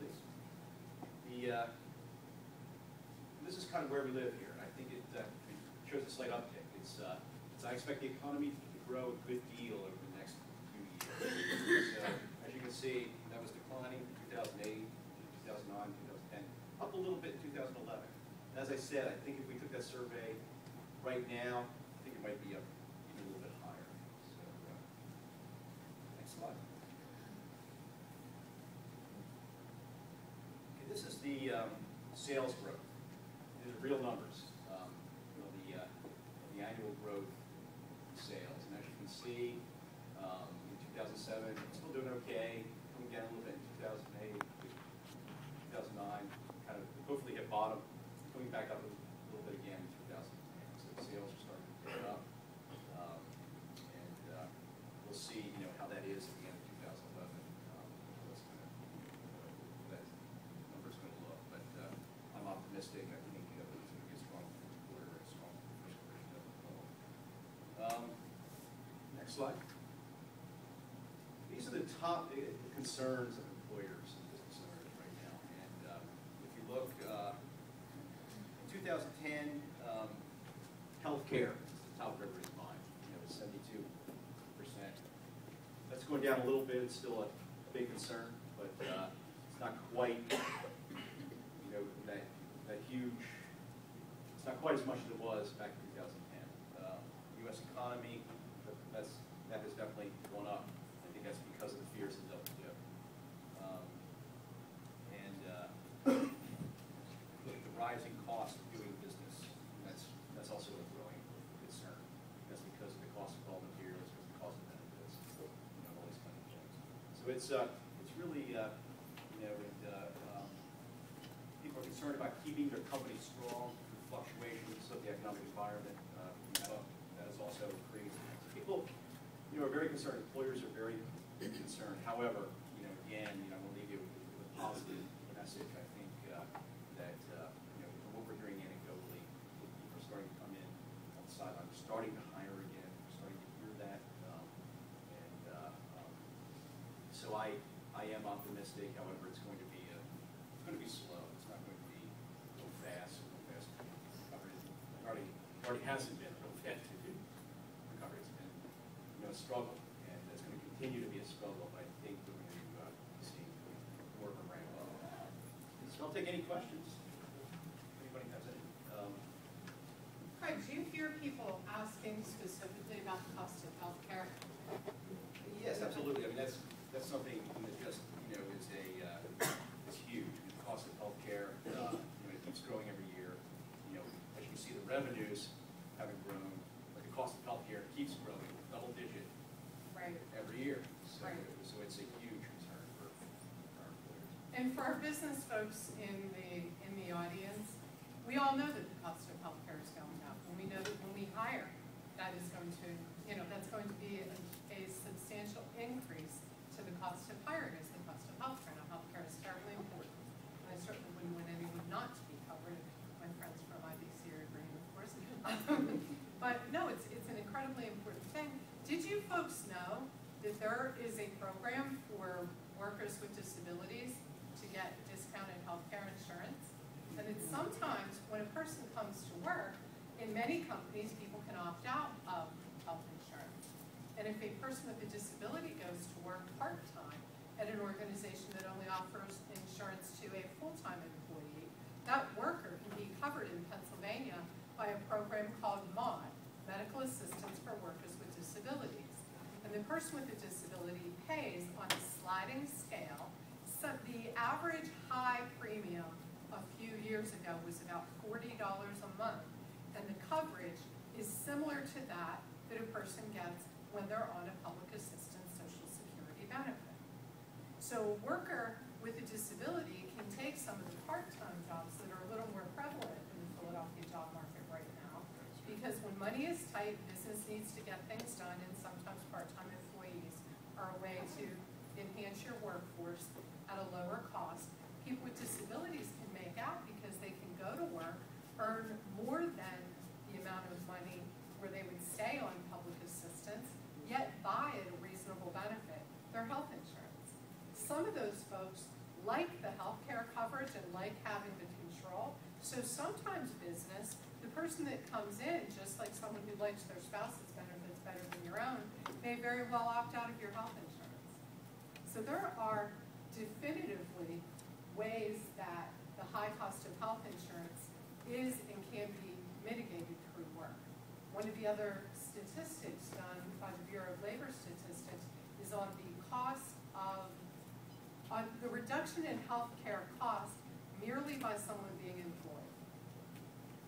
please. This is kind of where we live here. I think it shows a slight uptick. I expect the economy to grow a good deal over the next few years. So, as you can see, that was declining in 2008, 2009, 2010, up a little bit in 2011. And as I said, I think if we took that survey right now, I think it might be up even a little bit higher. So, next slide. Okay, this is the sales growth. These are real numbers. The annual growth in sales, and as you can see, in 2007, it's still doing okay. Coming down a little bit in 2008, 2009, kind of hopefully hit bottom. Coming back up a little bit again in 2010. So the sales are starting to pick up, and we'll see, how that is at the end of 2011. That number's going to look, but I'm optimistic. I think it's going to be a strong quarter, a strong first quarter. Next slide. These are the top concerns of employers and business owners right now. And if you look, in 2010, healthcare is the top of everybody's mind. 72%. That's going down a little bit. It's still a big concern, but it's not quite, that huge. It's not quite as much as it was back in 2010. U.S. economy, that has definitely gone up. I think that's because of the fears of double dip. The rising cost of doing business, that's also a growing concern. That's because of the cost of raw materials, because of the cost of benefits, all these kind of things. So it's really, people are concerned about keeping their company strong through fluctuations of the economic environment. That is also creating people, are very concerned. Employers are very concerned. However, again, I'm going to leave you with a positive message. I think that from what we're hearing anecdotally, people are starting to come in on the sideline. We're starting to hire again. We're starting to hear that, so I am optimistic. However, it's going to be slow. It's not going to be real fast. It already hasn't been real fast recovery. It's been a struggle, and it's going to continue to be a struggle. But I think we're going to see more of a ramp up. So I'll take any questions. If anybody has any. Craig, do you hear people asking specifically about the cost of healthcare? Yes, absolutely. I mean, that's something that just is huge. The cost of healthcare, it keeps growing every year. As you can see, the revenues haven't grown, but the cost of healthcare keeps growing, double digit, right, every year. So, right. So it's a huge concern for our employers. And for our business folks in the audience, we all know that the cost of healthcare is going up, and we know that when we hire, that is going to, that's going to be a substantial increase to the cost of hiring as the cost of healthcare. Now, healthcare is terribly important, and I certainly wouldn't want anyone not to be covered. My friends from IBC are agreeing, of course. But no, it's an incredibly important thing. Did you folks know that there is a program for workers with disabilities to get discounted healthcare insurance? And it's sometimes when a person comes to work, in many companies, people can opt out of health insurance. And if a person with a disability goes to work part-time at an organization that only offers insurance to a full-time employee, that worker can be covered in Pennsylvania by a program called MAUD, Medical Assistance for Workers with Disabilities. And the person with a disability pays on a sliding scale. So the average high premium a few years ago was about $40 a month, and the coverage is similar to that a person gets when they're on a public assistance Social Security benefit. So a worker with a disability can take some of the part-time jobs that are a little more prevalent in the Philadelphia job market right now, because when money is tight, business needs to get things done, and sometimes part-time employees are a way to enhance your workforce at a lower cost. People with disabilities can make out because they can go to work, earn more than the amount of money where they would stay on public assistance, yet buy at a reasonable benefit their health insurance. Some of those folks like the health So sometimes business, the person that comes in, just like someone who likes their spouse's benefits better than your own, may very well opt out of your health insurance. So there are definitively ways that the high cost of health insurance is and can be mitigated through work. One of the other statistics done by the Bureau of Labor Statistics is on the cost of, on the reduction in health care cost merely by someone being employed.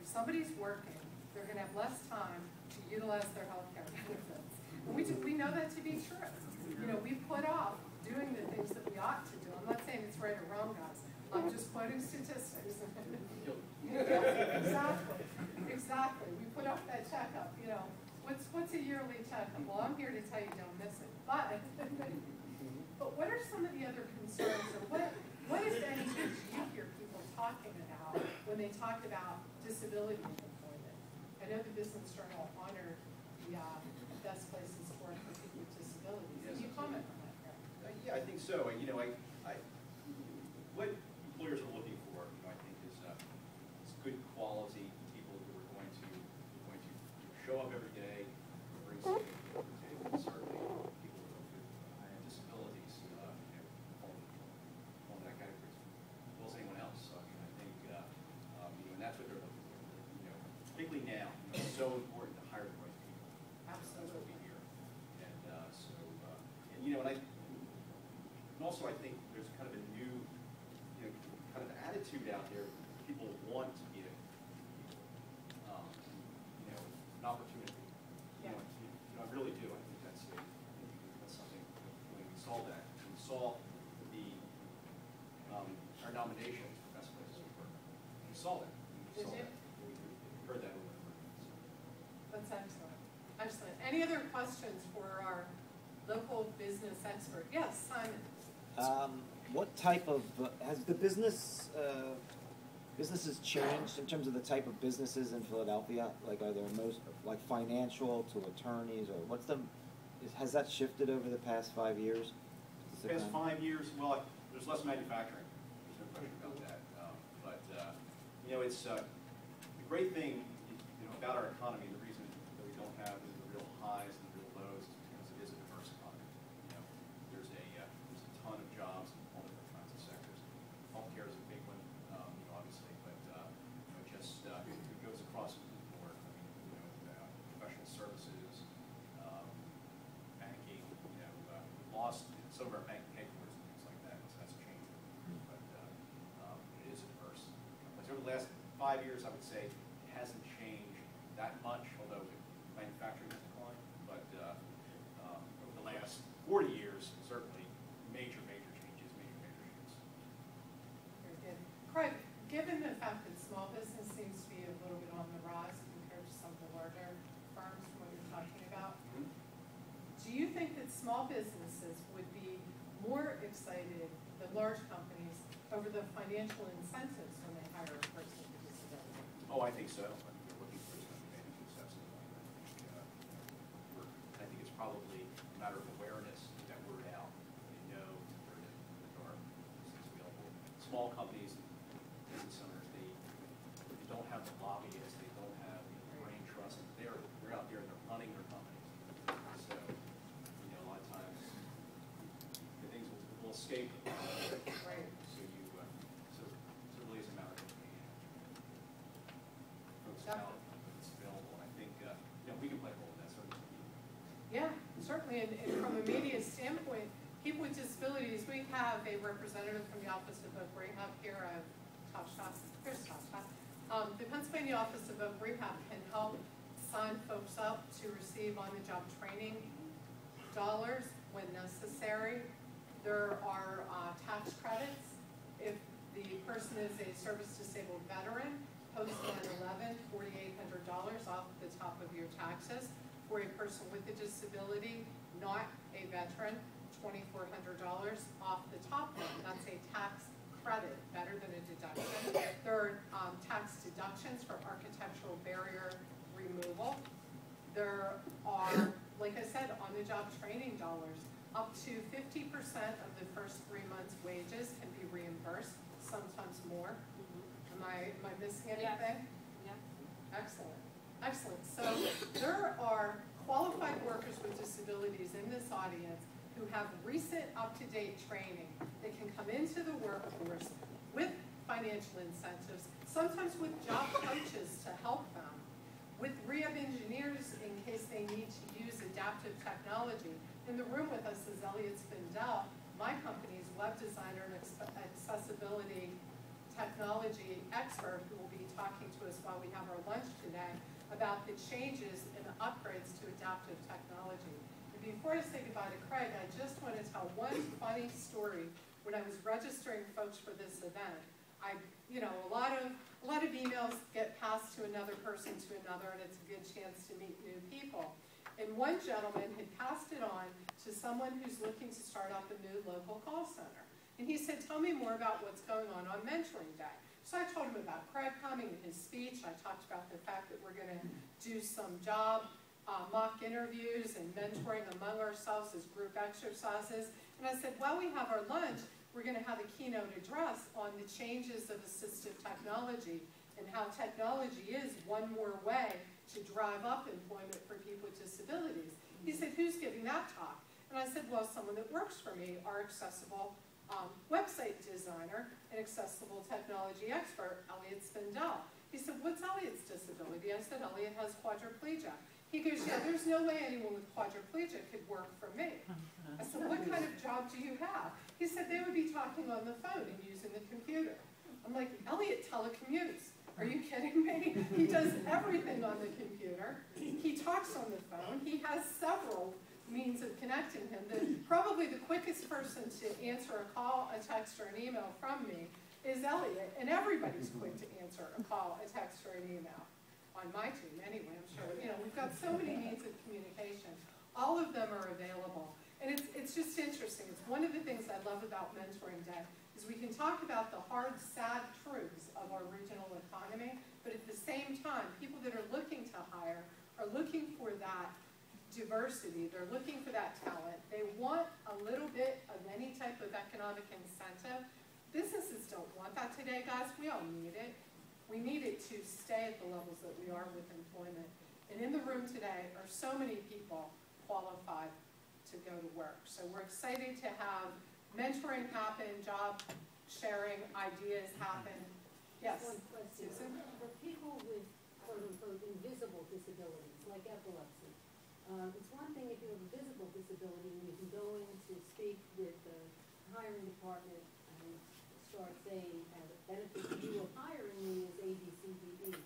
If somebody's working, they're going to have less time to utilize their health care benefits. And we know that to be true. You know, we put off doing the things that we ought to do. I'm not saying it's right or wrong, guys. I'm just quoting statistics. Exactly. We put off that checkup. You know, what's a yearly checkup? Well, I'm here to tell you don't miss it. But what are some of the other concerns, or what if anything do you hear people talking about when they talk about disability employment? I know the Business Journal honored the best places to work for people with disabilities. Yes, Can you comment on that? Yeah, I think so. You know, what employers are looking for, you know, I think is good quality people who are going to show up every day, bring something to the table. Certainly, people with disabilities, you know, fall into that category as well as anyone else. So, I mean, I think you know, and that's what they're looking for. You know, particularly now, you know, it's so important to hire the right people. Absolutely. That's what we hear. And and you know, and also I think there's kind of a new, you know, kind of attitude out there. People want to give people, you know, an opportunity. Yeah. You know, I really do. I think that's something. When we saw that, we saw our nominations for best places to work. We saw that. Did you? We heard that over and over. That's excellent. Excellent. Any other questions for our local business expert? Yes, Simon. What type of, has the businesses changed in terms of the type of businesses in Philadelphia? Like, are there most, like, financial to attorneys, or has that shifted over the past 5 years? The past 5 years, well, there's less manufacturing. There's no question about that. You know, it's the great thing, you know, about our economy. The reason that we don't have the real highs and the real lows is because it is a diverse economy. You know, there's a ton of jobs in all different kinds of sectors. Healthcare is a big one, you know, obviously, but you know, just it goes across the board. I mean, you know, professional services, banking. You know, we lost some of our bank headquarters and things like that, so that's changed. But it is a diverse. But over the last 5 years, I would say it hasn't changed that much, although manufacturing has declined. But over the last 40 years, certainly major changes, major shifts. Very good. Craig, given the fact that small business seems to be a little bit on the rise compared to some of the larger firms, what you're talking about, do you think that small businesses would be more excited than large companies over the financial incentives when they hire a person with a disability? Oh, I think so. I think they're looking for some advantages, absolutely. I think it's probably a matter of awareness, that word out. They know there are businesses available. Small companies, business owners, they don't have the lobbyists, they don't have the brain trust. They're out there and they're running their companies. So, you know, a lot of times the things will escape them. Right. So it really is a matter of folks out, it's available. I think you know, we can play a role in that, certainly. Yeah, certainly, and from a media standpoint, people with disabilities, we have a representative from the Office of Voc Rehab here. Here's Tasha. The Pennsylvania Office of Voc Rehab can help sign folks up to receive on-the-job training dollars when necessary. There are tax credits. If the person is a service-disabled veteran, post-9/11, $4,800 off the top of your taxes. For a person with a disability, not a veteran, $2,400 off the top line. That's a tax credit, better than a deduction. There are tax deductions for architectural barrier removal. There are, like I said, on-the-job training dollars. Up to 50% of the first 3 months' wages can be reimbursed, sometimes more. I'm Am I missing anything? Yes. Excellent, excellent. So there are qualified workers with disabilities in this audience who have recent up-to-date training that can come into the workforce with financial incentives, sometimes with job coaches to help them, with rehab engineers in case they need to use adaptive technology. In the room with us is Elliot Spindell, my company's web designer and accessibility technology expert, who will be talking to us while we have our lunch today about the changes and the upgrades to adaptive technology. And before I say goodbye to Craig, I just want to tell one funny story. When I was registering folks for this event, a lot of emails get passed to another person to another, and it's a good chance to meet new people. And one gentleman had passed it on to someone who's looking to start up a new local call center. And he said, tell me more about what's going on Mentoring Day. So I told him about Craig coming and his speech. I talked about the fact that we're going to do some job mock interviews and mentoring among ourselves as group exercises. And I said, while we have our lunch, we're going to have a keynote address on the changes of assistive technology and how technology is one more way to drive up employment for people with disabilities. He said, who's giving that talk? And I said, well, someone that works for me, our accessible website designer and accessible technology expert, Elliot Spindell. He said, what's Elliot's disability? I said, Elliot has quadriplegia. He goes, yeah, there's no way anyone with quadriplegia could work for me. I said, what kind of job do you have? He said, they would be talking on the phone and using the computer. I'm like, Elliot telecommutes. Are you kidding me? He does everything on the computer. He talks on the phone. He has several means of connecting him. Probably the quickest person to answer a call, a text, or an email from me is Elliot, and everybody's quick to answer a call, a text, or an email. On my team, anyway, I'm sure. We've got so many means of communication. All of them are available. And it's just interesting. It's one of the things I love about Mentoring Day is we can talk about the hard, sad truths of our regional economy, but at the same time, people that are looking to hire are looking for that diversity. They're looking for that talent. They want a little bit of any type of economic incentive. Businesses don't want that today, guys. We all need it. We need it to stay at the levels that we are with employment. And in the room today are so many people qualified to go to work. So we're excited to have mentoring happen, job sharing, ideas happen. Yes, One question. Susan? For people with quote-unquote invisible disabilities, like epilepsy, it's one thing if you have a visible disability and you can go in to speak with the hiring department and start saying the benefit to you of hiring me is A, B, C, D, E.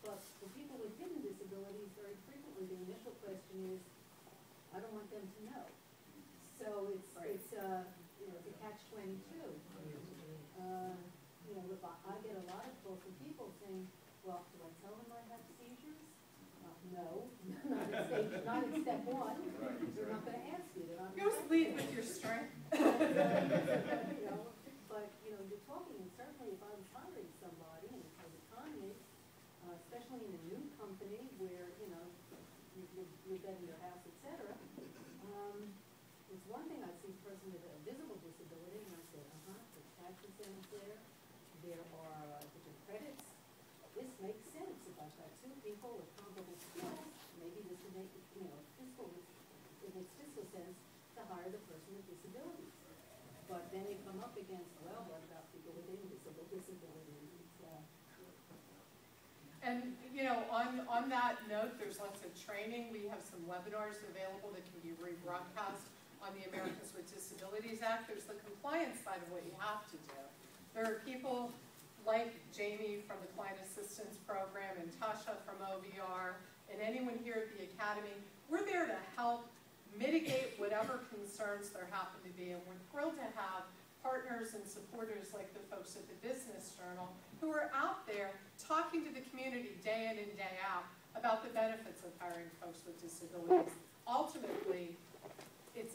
But for people with hidden disabilities, very frequently the initial question is, I don't want them to know. So it's a catch-22. If I get a lot of calls from people saying, well, do I tell them I have seizures? No, not at step one. They're not going to ask you. They're not You always lead with your strength. But you're talking, and certainly if I was hiring somebody in the economy, especially in a new company where you're betting your house, etc. It's one thing I see a person with a visible disability, and I say, the tax exempt there. There are different credits. This makes sense. If I've got two people with comparable skills, maybe this would make it, it makes fiscal sense to hire the person with disabilities. But then you come up against, well, what about people with invisible disabilities? And on that note, there's lots of training. We have some webinars available that can be rebroadcast on the Americans with Disabilities Act. There's the compliance side of what you have to do. There are people like Jamie from the Client Assistance Program and Tasha from OVR and anyone here at the Academy. We're there to help mitigate whatever concerns there happen to be, and we're thrilled to have partners and supporters like the folks at the Business Journal who are out there talking to the community day in and day out about the benefits of hiring folks with disabilities. Ultimately, it's